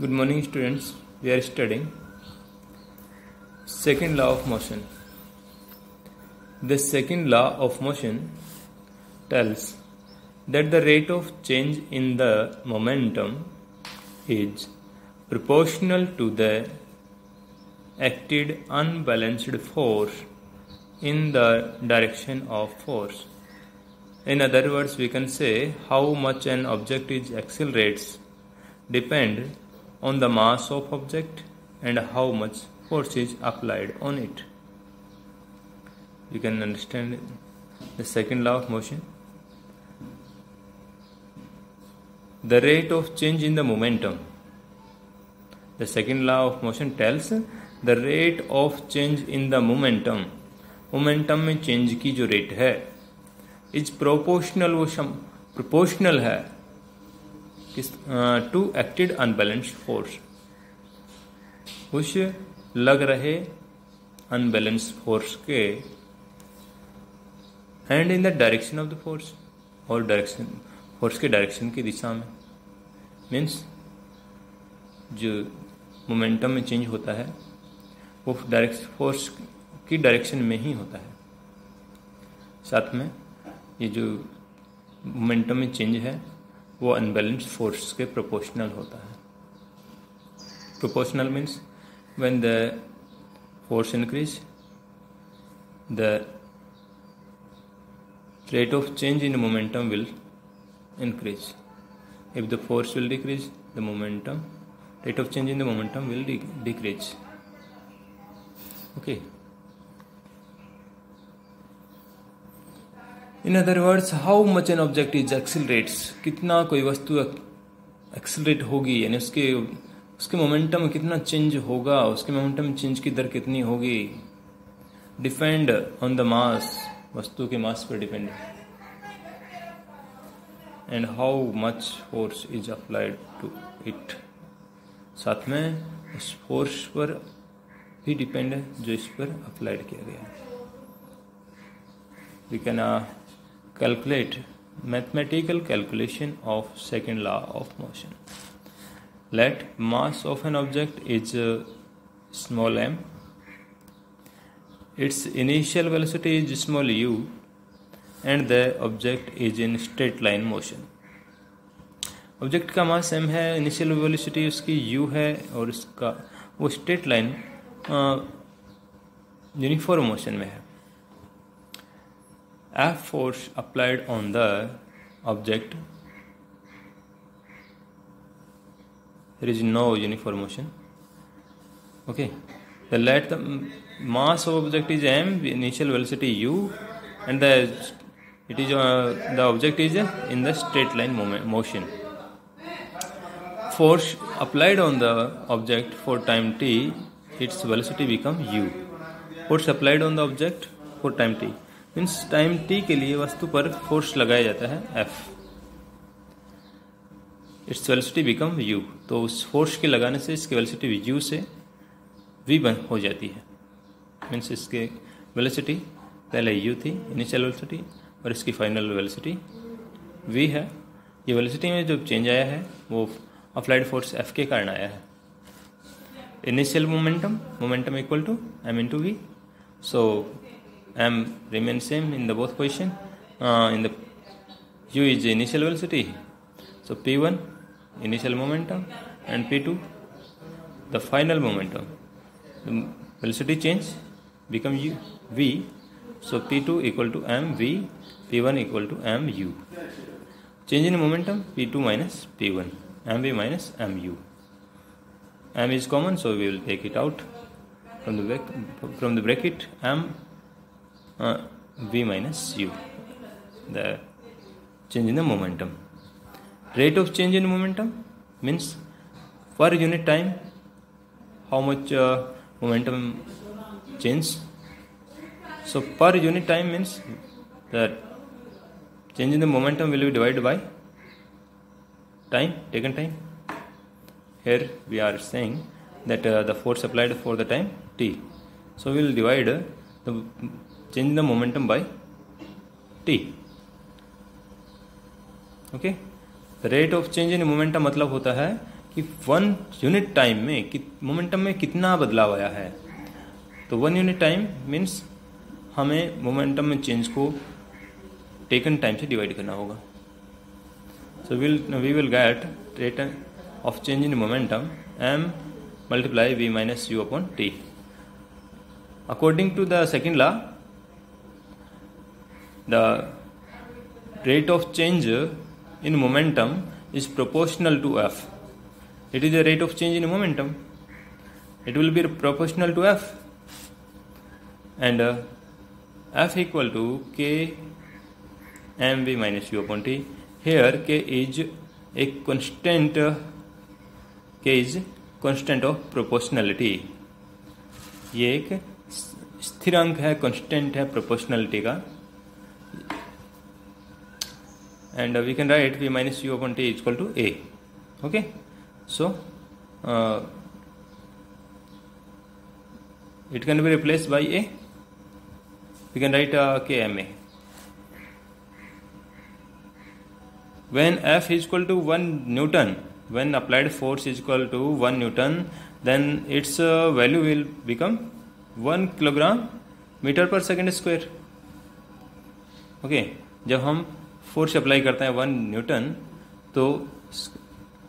Good morning, students. We are studying second law of motion. The second law of motion tells that the rate of change in the momentum is proportional to the acted unbalanced force in the direction of force. In other words, we can say how much an object is accelerates depend on the mass of object and how much force is applied on it. You can understand the second law of motion. The rate of change in the momentum. The second law of motion tells the rate of change in the momentum. Momentum में change की जो rate है is proportional, वो proportional है to acted unbalanced force, उस लग रहे unbalanced force के and in the direction of the force, और डायरेक्शन फोर्स के डायरेक्शन की दिशा में, मीन्स जो मोमेंटम में चेंज होता है वो डायरेक्शन फोर्स की डायरेक्शन में ही होता है। साथ में ये जो मोमेंटम में चेंज है वो अनबैलेंस्ड फोर्स के प्रोपोर्शनल होता है। Proportional means when the force increase the rate of change in momentum will increase, if the force will decrease the momentum rate of change in the momentum will decrease. Okay, in other words how much an object is accelerates, कितना कोई वस्तु accelerate होगी, यानी उसके momentum में कितना change होगा, उसके मोमेंटम चेंज की दर कितनी होगी, डिपेंड ऑन द मास, वस्तु के मास पर depend, and how much force is applied to it. साथ में उस फोर्स पर भी डिपेंड है जो इस पर अप्लाइड किया गया है। We can calculate mathematical calculation of second law of motion. Let mass of an object is small m, its initial velocity is small u, and the object is in straight line motion. Object का मास m है, initial velocity उसकी u है, और उसका वो straight line uniform motion में है। F force applied on the object, there is no uniform motion. Okay, let the mass of object is m, initial velocity u, and the object is in the straight line motion. Force applied on the object for time t, its velocity become u. Force applied on the object for time t means time t के लिए वस्तु पर force लगाया जाता है F, its velocity become u। तो उस force के लगाने से इसकी वेलोसिटी u से v बन हो जाती है। मीन्स इसके वेलोसिटी पहले u थी इनिशियल वेलोसिटी, और इसकी फाइनल वेलोसिटी v है। ये वेलोसिटी में जो चेंज आया है वो अप्लाइड फोर्स F के कारण आया है। Initial momentum equal to m into v, so m remains same in the both position. In the u is the initial velocity, so p1 initial momentum and p2 the final momentum. The velocity change become u v, so p2 equal to m v, p1 equal to m u. Change in momentum p2 minus p1, mv minus mu. M is common, so we will take it out from the bracket m v minus u, the change in the momentum. Rate of change in momentum means per unit time how much momentum change. So per unit time means that change in the momentum will be divided by time, taken time. Here we are saying that the force applied for the time t, so we will divide the change the momentum by t. Okay, rate of change in momentum मतलब होता है कि कि 1 unit time में momentum में कितना बदलाव आया है। तो 1 यूनिट टाइम मीन्स हमें मोमेंटम में चेंज को टेकन टाइम से डिवाइड करना होगा। So we will get rate of change in momentum m multiply v minus u upon t. According to the second law, the rate of change in momentum is proportional to f. It is the rate of change in momentum. It will be proportional to f, and f equal to k mv minus u upon t. Here k is a constant. K is constant of proportionality. ये एक स्थिरांक है, constant है proportionality का. And we can write v minus u upon t is equal to a. Okay, so it can be replaced by a. We can write kma. When F is equal to 1 Newton, when applied force is equal to 1 Newton, then its value will become 1 kilogram metre per second square. Okay, जब हम force apply करते हैं 1 Newton, तो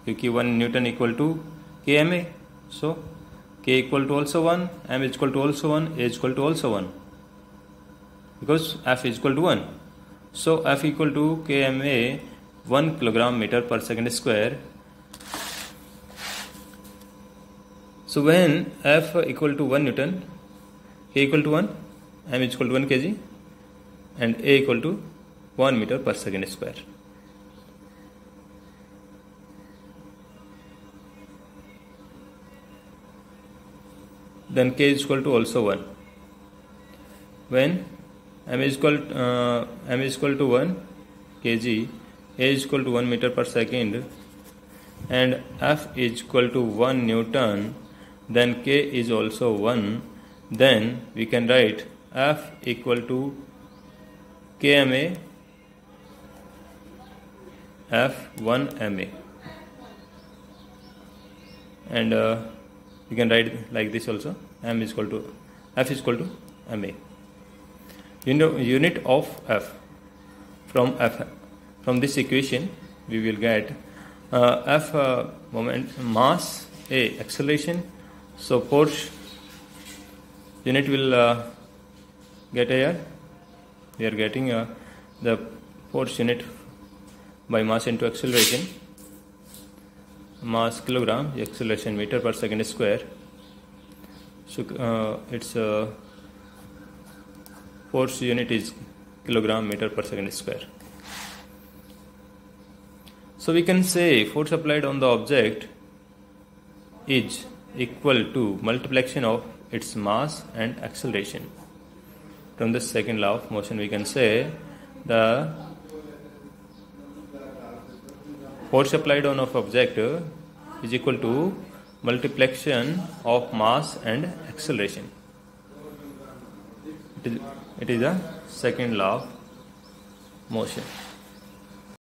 क्योंकि 1 newton equal to K M A, so K equal to also 1, M is equal to also 1, A is equal to also 1, because F is equal to 1. So F equal to K M A 1 kilogram metre per second square. So when F equal to 1 Newton, K equal to 1, M is equal to 1 kg, and A equal to 1 meter per second square. Then K is equal to also 1. When M is equal to 1 kg, A is equal to 1 meter per second, and F is equal to 1 Newton, then K is also 1, then we can write F equal to KMA F1MA, and we can write like this also, M is equal to F is equal to MA. Unit of F. From this equation we will get F moment, mass, A acceleration. So force unit will get here. We are getting the force unit by mass into acceleration. Mass kilogram, acceleration meter per second square. So its force unit is kilogram meter per second square. So we can say force applied on the object is equal to multiplication of its mass and acceleration. From the second law of motion we can say the force applied on of object is equal to multiplication of mass and acceleration. It is the second law of motion.